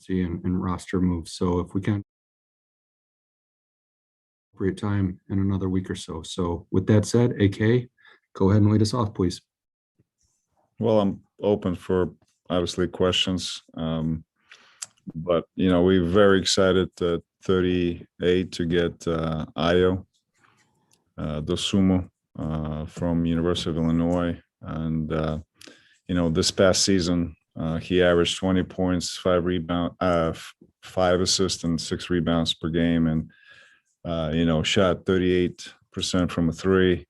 and roster moves. So if we can appropriate time in another week or so. So with that said, AK, go ahead and lead us off, please. Well, I'm open for obviously questions, but we're very excited at 38 to get Ayo Dosumo from University of Illinois, and this past season he averaged 20 points, 5 assists, and 6 rebounds per game, and shot 38% from a three.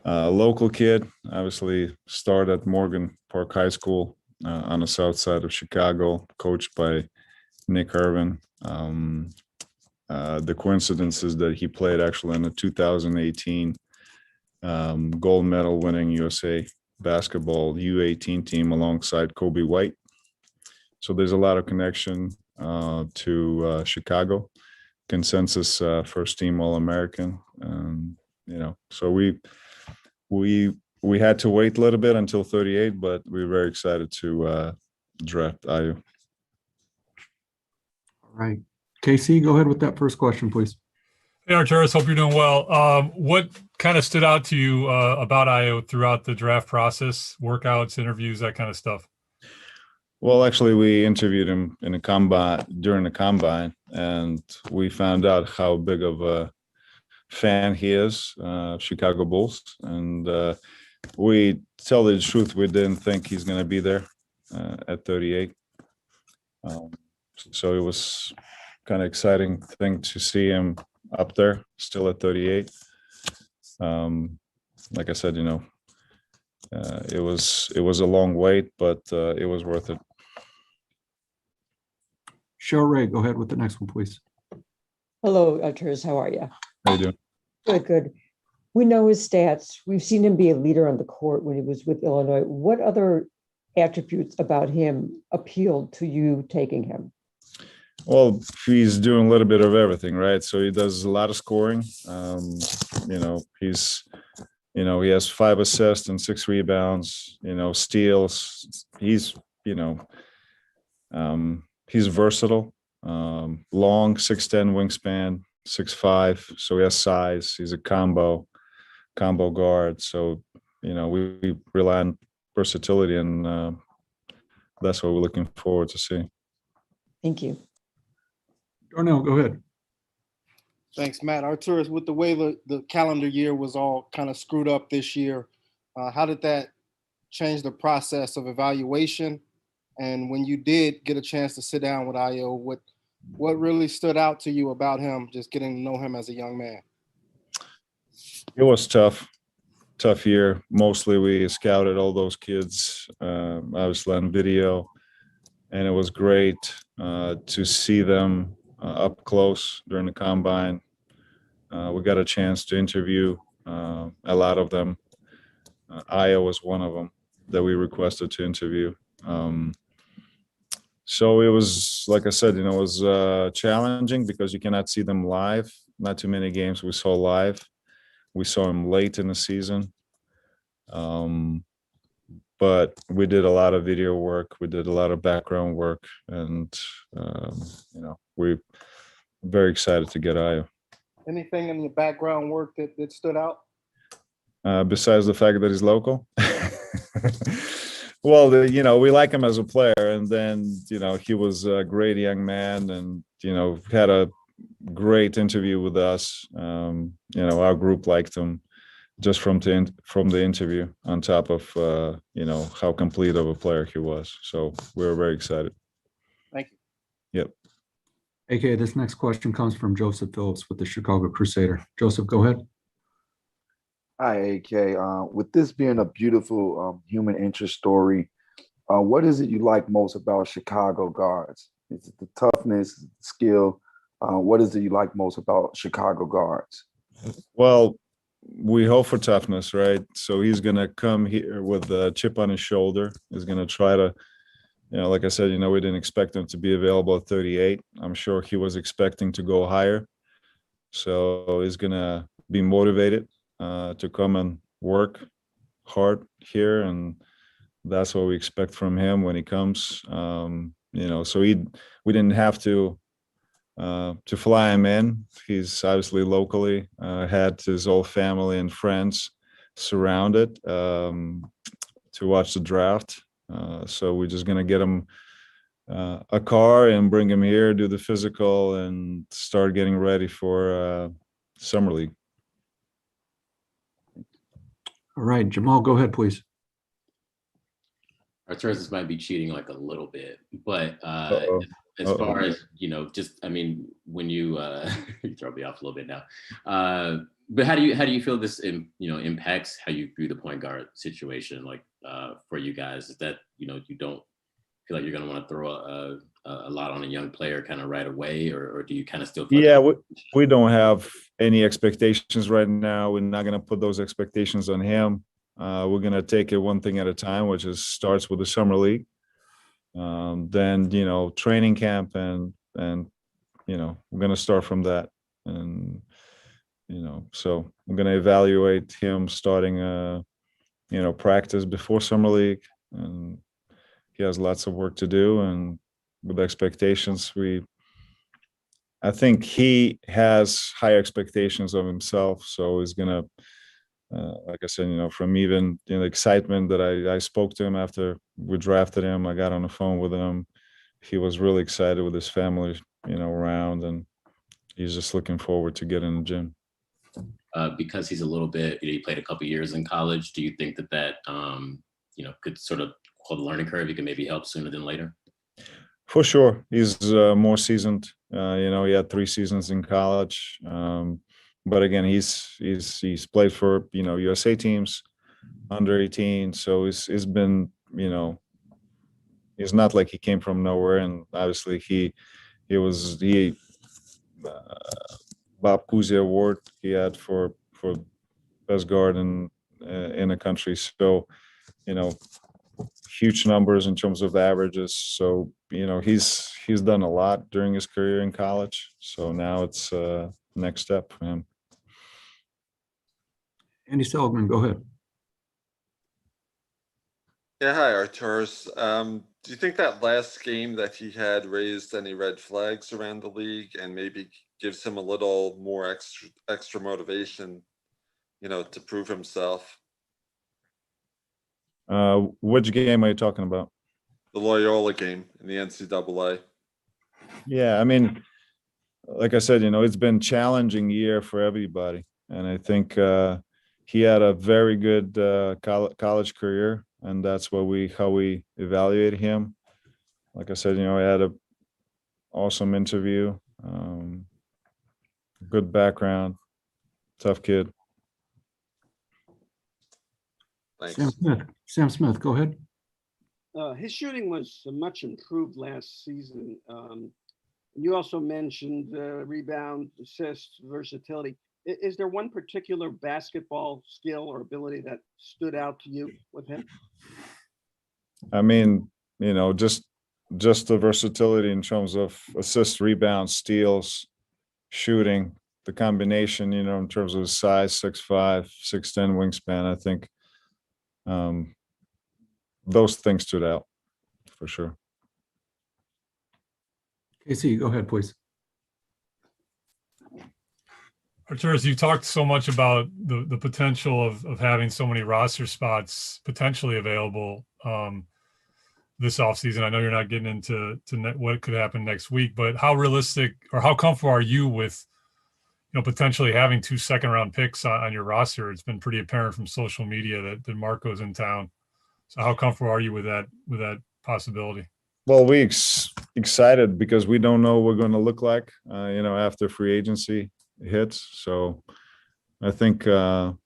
Local kid, obviously started at Morgan Park High School on the south side of Chicago, coached by Nick Irvin. The coincidence is that he played actually in the 2018 gold medal winning USA basketball U18 team alongside Kobe White. So there's a lot of connection to Chicago. Consensus first team All-American. So we had to wait a little bit until 38, but we're very excited to draft Ayo. All right. KC, go ahead with that first question, please. Hey, Arturas, hope you're doing well. What kind of stood out to you about Ayo throughout the draft process, workouts, interviews, that kind of stuff? Well, actually, we interviewed him in during the combine, and we found out how big of a fan he is, Chicago Bulls. And we tell the truth, we didn't think he's going to be there at 38. So it was kind of exciting thing to see him up there, still at 38. Like I said, it was a long wait, but it was worth it. Cheryl Ray, go ahead with the next one, please. Hello, Arturas. How are you? How you doing? Good, good. We know his stats. We've seen him be a leader on the court when he was with Illinois. What other attributes about him appealed to you taking him? Well, he's doing a little bit of everything, right? So he does a lot of scoring. He has 5 assists and 6 rebounds, steals. He's versatile, long, 6'10" wingspan, 6'5", so he has size. He's a combo guard. So, we rely on versatility, and that's what we're looking forward to see. Thank you. Darnell, go ahead. Thanks, Matt. Arturas, with the way the calendar year was all kind of screwed up this year, how did that change the process of evaluation? And when you did get a chance to sit down with Ayo, what really stood out to you about him, just getting to know him as a young man? It was tough year. Mostly we scouted all those kids, obviously on video, and it was great to see them up close during the combine. We got a chance to interview a lot of them. Ayo was one of them that we requested to interview. So it was, like I said, it was challenging because you cannot see them live. Not too many games we saw live. We saw him late in the season. But we did a lot of video work. We did a lot of background work. And, we're very excited to get Ayo. Anything in your background work that stood out? Besides the fact that he's local? Well, we like him as a player, and then, he was a great young man, and, had a great interview with us. Our group liked him just from the interview, on top of, how complete of a player he was. So we were very excited. Thank you. Yep. AK, this next question comes from Joseph Phillips with the Chicago Crusader. Joseph, go ahead. Hi, AK. With this being a beautiful human interest story, what is it you like most about Chicago guards? Is it the toughness, the skill? What is it you like most about Chicago guards? Well, we hope for toughness, right? So he's going to come here with a chip on his shoulder. He's going to try to, like I said, we didn't expect him to be available at 38. I'm sure he was expecting to go higher. So he's going to be motivated to come and work hard here, and that's what we expect from him when he comes. so we didn't have to fly him in. He's obviously locally, had his whole family and friends surrounded to watch the draft. So we're just gonna get him a car and bring him here, do the physical, and start getting ready for summer league. All right, Jamal, go ahead, please. Arturas, this might be cheating like a little bit, but Uh-oh. as far as, just, I mean, when you, you throw me off a little bit now, but how do you feel this, impacts how you view the point guard situation, like for you guys? Is that, you don't feel like you're going to want to throw a lot on a young player kind of right away, or do you kind of still feel Yeah, we don't have any expectations right now. We're not going to put those expectations on him. We're going to take it one thing at a time, which starts with the summer league. Then, training camp and we're going to start from that. And, so I'm going to evaluate him starting, practice before summer league. And he has lots of work to do. And with expectations, I think he has high expectations of himself. So he's going to, like I said, from even the excitement that I spoke to him after we drafted him, I got on the phone with him. He was really excited with his family, around, and he's just looking forward to getting in the gym. Because he's a little bit, he played a couple years in college. Do you think that could sort of hold the learning curve? He can maybe help sooner than later? For sure. He's more seasoned. He had 3 seasons in college. But again, he's played for USA teams, under 18. So he's been it's not like he came from nowhere. And obviously he Bob Cousy Award he had for best guard in the country. So huge numbers in terms of averages. So he's done a lot during his career in college. So now it's next step for him. Andy Seligman, go ahead. Yeah, hi, Arturas. Do you think that last game that he had raised any red flags around the league and maybe gives him a little more extra motivation, to prove himself? Which game are you talking about? The Loyola game in the NCAA. Yeah, I mean, like I said, it's been a challenging year for everybody. And I think he had a very good college career, and that's how we evaluate him. Like I said, I had an awesome interview, good background, tough kid. Thanks. Sam Smith, go ahead. His shooting was much improved last season. You also mentioned rebound, assists, versatility. Is there one particular basketball skill or ability that stood out to you with him? I mean, just the versatility in terms of assists, rebounds, steals, shooting, the combination, in terms of his size, 6'5", 6'10" wingspan. I think those things stood out for sure. Casey, go ahead, please. Arturas, you talked so much about the potential of having so many roster spots potentially available this offseason. I know you're not getting into what could happen next week, but how realistic or how comfortable are you with potentially having 2 second-round picks on your roster? It's been pretty apparent from social media that Marco's in town. So how comfortable are you with that possibility? Well, we excited because we don't know what we're going to look like, after free agency hits. So I think, our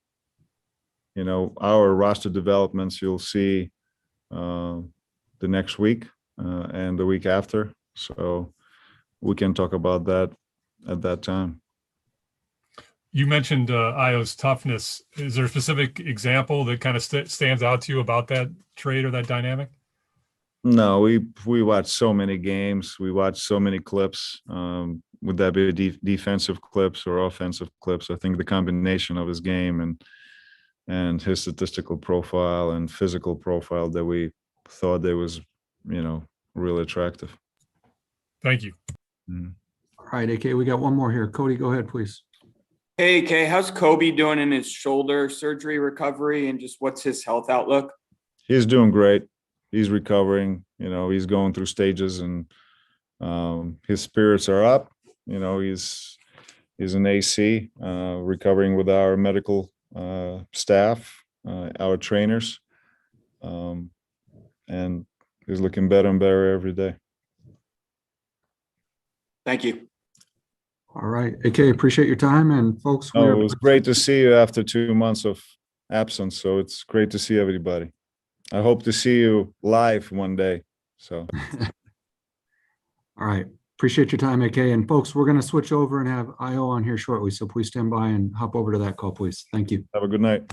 roster developments you'll see the next week and the week after. So we can talk about that at that time. You mentioned Ayo's toughness. Is there a specific example that kind of stands out to you about that trait or that dynamic? No, we watch so many games. We watch so many clips. Would that be defensive clips or offensive clips? I think the combination of his game and his statistical profile and physical profile that we thought there was, really attractive. Thank you. Mm. All right, AK, we got one more here. Cody, go ahead, please. Hey, Kay, how's Kobe doing in his shoulder surgery recovery, and just what's his health outlook? He's doing great. He's recovering. He's going through stages, and his spirits are up. He's an AC, recovering with our medical staff, our trainers, and he's looking better and better every day. Thank you. All right, AK, appreciate your time, and folks. It was great to see you after 2 months of absence. So it's great to see everybody. I hope to see you live one day. So. All right, appreciate your time, AK, and folks, we're going to switch over and have IO on here shortly. So please stand by and hop over to that call, please. Thank you. Have a good night.